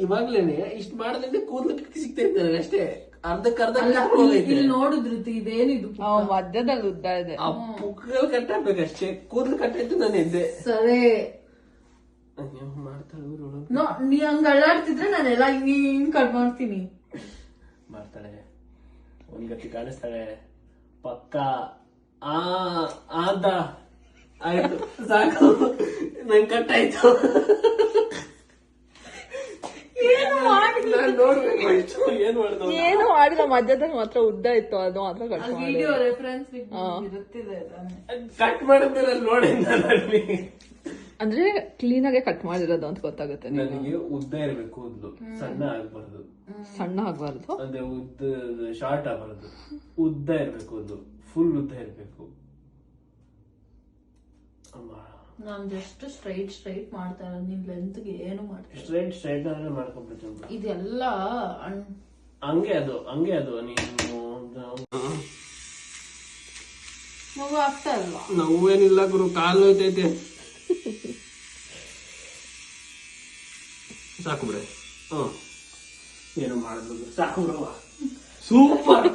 ಇವಾಗ್ಲೇನೆ ಇಷ್ಟ್ ಮಾಡದ್ರೆ ಕೂದಲು ಸಿಗ್ತಾ ಇದ್ದಾರೆ ಅಷ್ಟೇ, ಅರ್ಧಕ್ಕರ್ಧ ಇಲ್ಲಿ ನೋಡಿದ್ರು ಇದೇನಿದು ಮಧ್ಯದಲ್ಲಿ ಉದ್ದ ಇದೆ. ಆ ಪುಕ್ಕಗಳು ಕಟ್ಟಾಗ್ಬೇಕಷ್ಟೇ, ಕೂದಲು ಕಟ್ಟಾಯ್ತು ನಾನು ಎದ್ದೆ. ಸರಿ ಮಾಡ್ತಾಳೆ ನೀ ಹಂಗ ಅಳ್ಳಾಡ್ತಿದ್ರೆ ನಾನೆಲ್ಲ ಹಿಂಗ್ ಕಟ್ ಮಾಡ್ತೀನಿ. ಮಾಡ್ತಾಳೆ, ಒಂದ್ ಗತಿ ಕಾಣಿಸ್ತಾಳೆ ಪಕ್ಕ. ಆದ ಆಯ್ತು ಸಾಕು, ನಂಗೆ ಕಟ್ಟಾಯ್ತು. ಏನು ಮಾಡಿಲ್ಲ, ಮಧ್ಯದಲ್ಲಿ ಮಾತ್ರ ಉದ್ದ ಇತ್ತು, ಅದು ಮಾತ್ರ ಕಟ್ ಮಾಡಿ. ವಿಡಿಯೋ ರೆಫರೆನ್ಸ್ ಇರುತ್ತಿದೆ ಕಟ್ ಮಾಡಿದ್ರೆ ನೋಡಿ. ಅಂದ್ರೆ ಕ್ಲೀನ್ ಆಗಿ ಕಟ್ ಮಾಡಿರೋದು ಅಂತ ಗೊತ್ತಾಗುತ್ತೆ. ನನಗೆ ಉದ್ದ ಇರ್ಬೇಕು ಕೂದಲು, ಸಣ್ಣ ಆಗ್ಬಾರ್ದು. ಸಣ್ಣ ಆಗ್ಬಾರ್ದು ಅಂದ್ರೆ ಉದ್ದ ಶಾರ್ಟ್ ಆಗ್ಬಾರ್ದು, ಉದ್ದ ಇರ್ಬೇಕು, ಕೂದಲು ಫುಲ್ ಉದ್ದ ಇರ್ಬೇಕು. ನಾನ್ ಜಸ್ಟ್ ಸ್ಟ್ರೈಟ್ ಮಾಡ್ತಾ ಇರೋದು, ನಿನ್ ಲೆಂತ್ಗೆ ಏನು ಮಾಡ್ತೀನಿ. ಸ್ಟ್ರೈಟ್ ಆದ್ರೆ ಮಾಡ್ಕೊಂಡ್ಬಿಡ್ತೀನಿ. ಇದೆಲ್ಲ ಹಂಗೆ ಅದು ನೀನು ಮಗು ಆಗ್ತಾ ಇಲ್ವಾ? ನೋವೇನಿಲ್ಲ ಗುರು, ಕಾಲು ಹೋಯ್ತೈತೆ. ಸಾಕು ಬಿಡ್ರೆ, ಏನು ಮಾಡಿದ್ರು ಸಾಕು ಬಿಡುವ. ಸೂಪರ್.